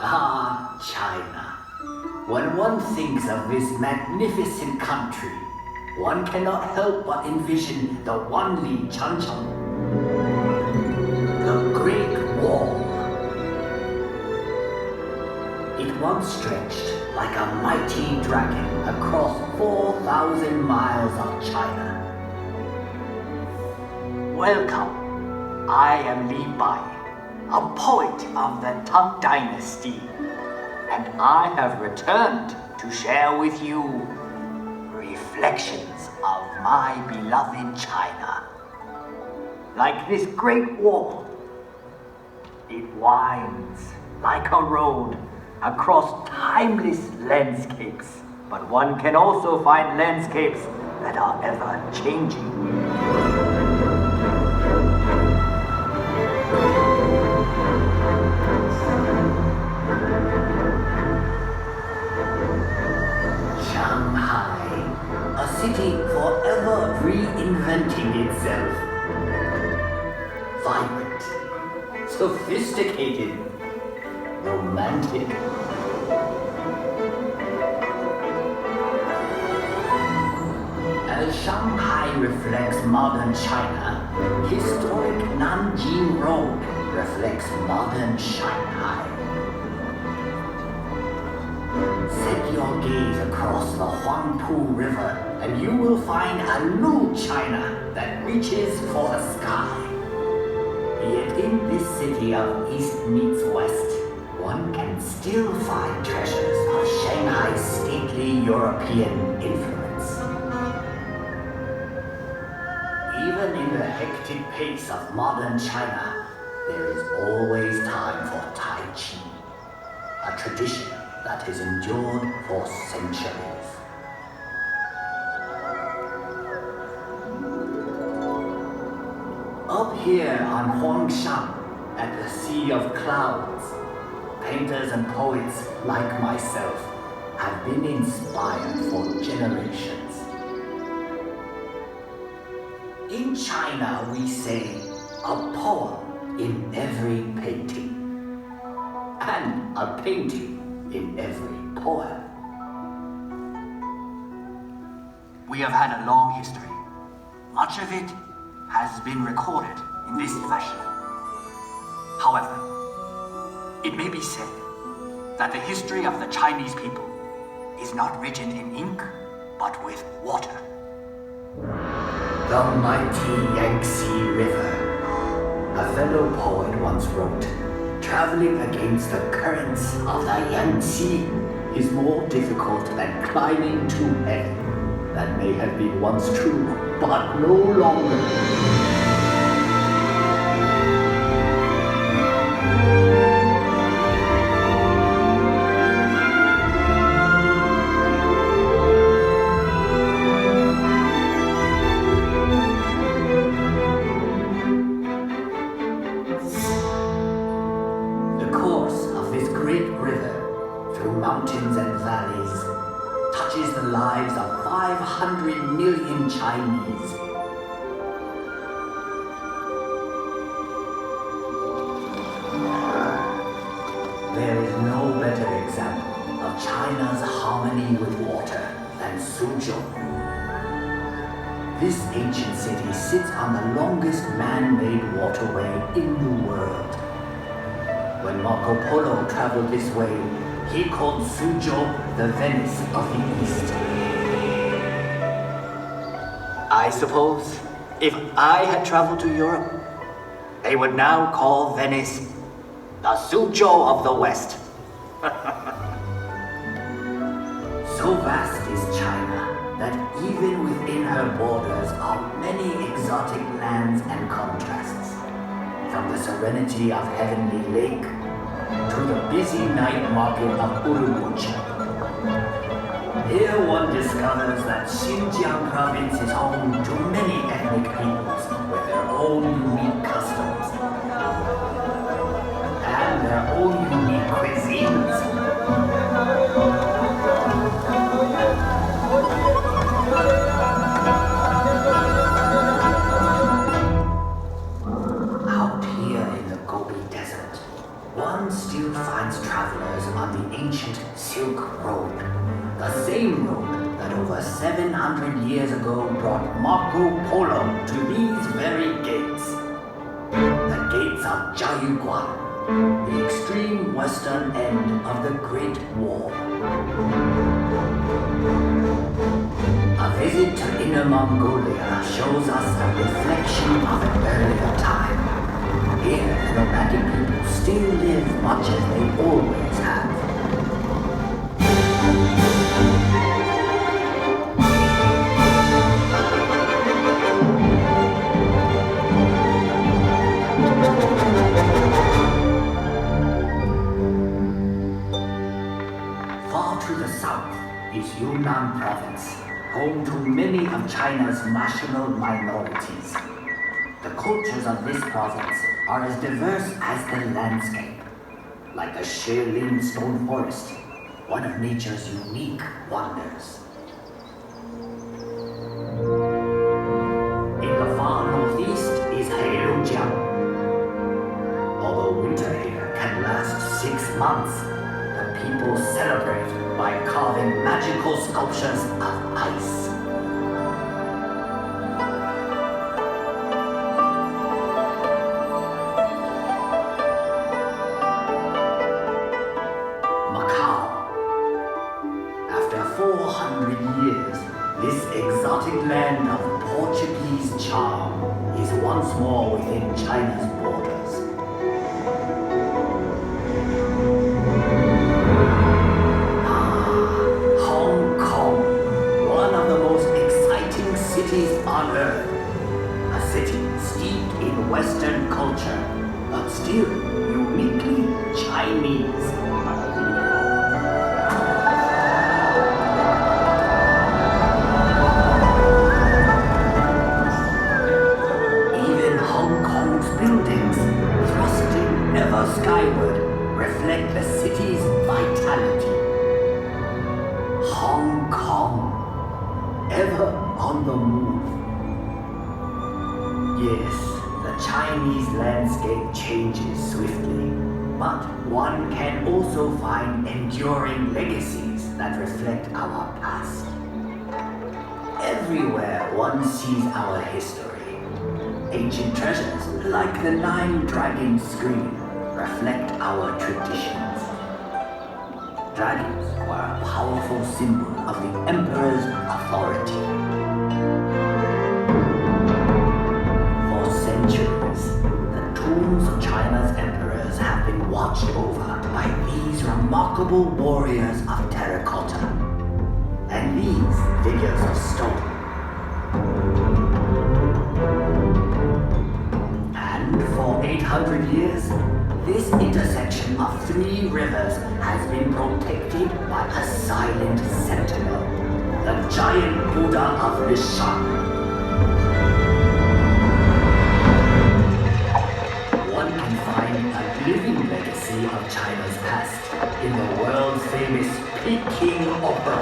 Ah, China. When one thinks of this magnificent country, one cannot help but envision the Wanli Changcheng, the Great Wall. It once stretched like a mighty dragon across 4,000 miles of China. Welcome, I am Li Bai, a poet of the Tang Dynasty, and I have returned to share with you reflections of my beloved China. Like this great wall, it winds like a road across timeless landscapes, but one can also find landscapes that are ever changing. Shanghai, a city forever reinventing itself. Vibrant, sophisticated, romantic. As Shanghai reflects modern China, historic Nanjing Road reflects modern Shanghai. Set your gaze across the Huangpu River and you will find a new China that reaches for the sky. Yet in this city of East meets West, one can still find treasures of Shanghai's stately European influence. Even in the hectic pace of modern China, there is always time for Tai Chi, a tradition that has endured for centuries. Up here on Huangshan, at the Sea of Clouds, painters and poets like myself have been inspired for generations. In China, we say a poem in every painting, and a painting in every poem. We have had a long history. Much of it has been recorded in this fashion. However, it may be said that the history of the Chinese people is not written in ink, but with water. The mighty Yangtze River. A fellow poet once wrote, traveling against the currents of the Yangtze is more difficult than climbing to heaven. That may have been once true, but no longer. Mountains and valleys touches the lives of 500 million Chinese. There is no better example of China's harmony with water than Suzhou. This ancient city sits on the longest man-made waterway in the world. When Marco Polo traveled this way, he called Suzhou the Venice of the East. I suppose if I had traveled to Europe, they would now call Venice the Suzhou of the West. So vast is China that even within her borders are many exotic lands and contrasts. From the serenity of Heavenly Lake to the busy night market of Urumqi. Here one discovers that Xinjiang province is home to many ethnic peoples with their own unique customs and their own unique cuisines. Out here in the Gobi Desert, one still finds travelers on the ancient Silk Road, the same road that over 700 years ago brought Marco Polo to these very gates. The gates of Jiayuguan, the extreme western end of the Great Wall. A visit to Inner Mongolia shows us a reflection of an earlier time. Here, the nomadic people still live much as they always have. Far to the south is Yunnan Province, home to many of China's national minorities. The cultures of this province are as diverse as the landscape, like the Shilin stone forest, one of nature's unique wonders. In the far northeast is Heilongjiang. Although winter here can last 6 months, the people celebrate by carving magical sculptures of ice. After 400 years, this exotic land of Portuguese charm is once more within China's borders. Hong Kong, one of the most exciting cities on earth. A city steeped in Western culture, but still uniquely Chinese. Skyward reflect the city's vitality. Hong Kong, ever on the move. Yes, the Chinese landscape changes swiftly, but one can also find enduring legacies that reflect our past. Everywhere one sees our history. Ancient treasures like the 9-dragon screen reflect our traditions. Dragons were a powerful symbol of the emperor's authority. For centuries, the tombs of China's emperors have been watched over by these remarkable warriors of terracotta and these figures of stone. And for 800 years, this intersection of 3 rivers has been protected by a silent sentinel, the giant Buddha of Lishan. One can find a living legacy of China's past in the world-famous Peking Opera.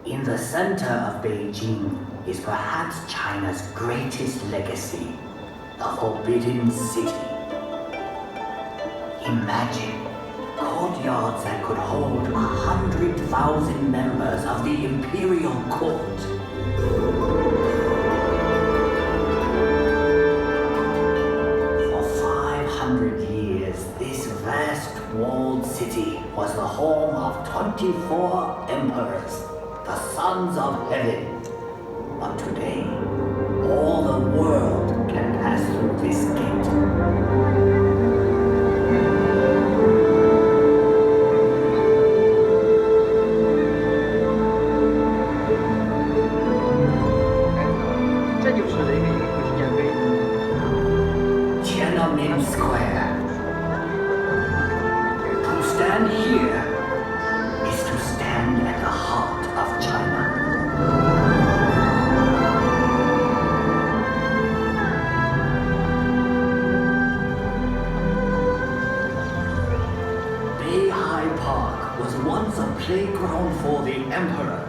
In the center of Beijing is perhaps China's greatest legacy, the Forbidden City. Imagine courtyards that could hold 100,000 members of the imperial court. For 500 years, this vast walled city was the home of 24 emperors, the sons of heaven. But today, all the world can pass through this gate. Tiananmen Square. To stand here is to stand at the heart of China. Beihai was once a playground for the Emperor,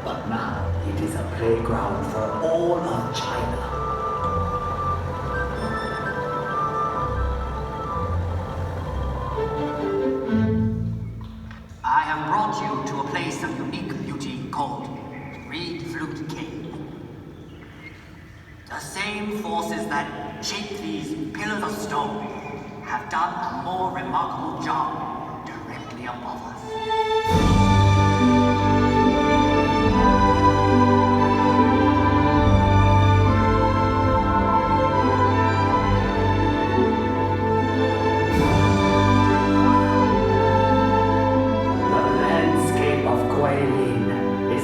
but now it is a playground for all of China. I have brought you to a place of unique beauty called Reed Flute Cave. The same forces that shape these pillars of stone have done a more remarkable job directly above us.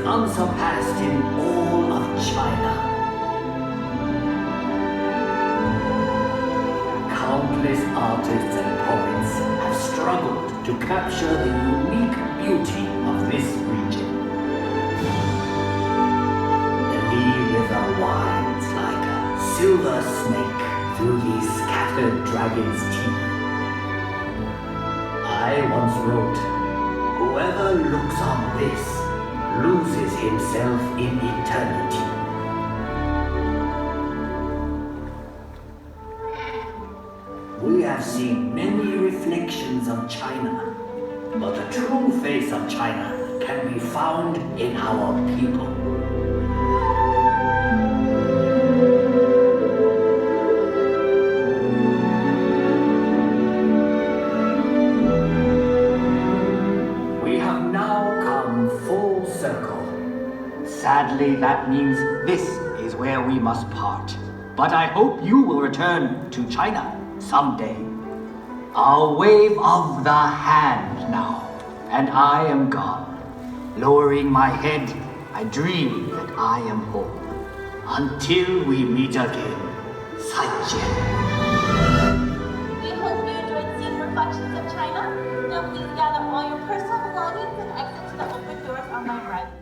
Unsurpassed in all of China. Countless artists and poets have struggled to capture the unique beauty of this region. The Li River winds like a silver snake through these scattered dragon's teeth. I once wrote, "Whoever looks on this loses himself in eternity." We have seen many reflections of China, but the true face of China can be found in our people. Sadly, that means this is where we must part. But I hope you will return to China someday. I'll wave of the hand now, and I am gone. Lowering my head, I dream that I am home. Until we meet again, Saijian. We hope you enjoyed seeing reflections of China. Now please gather all your personal belongings and exit to the open doors on my right.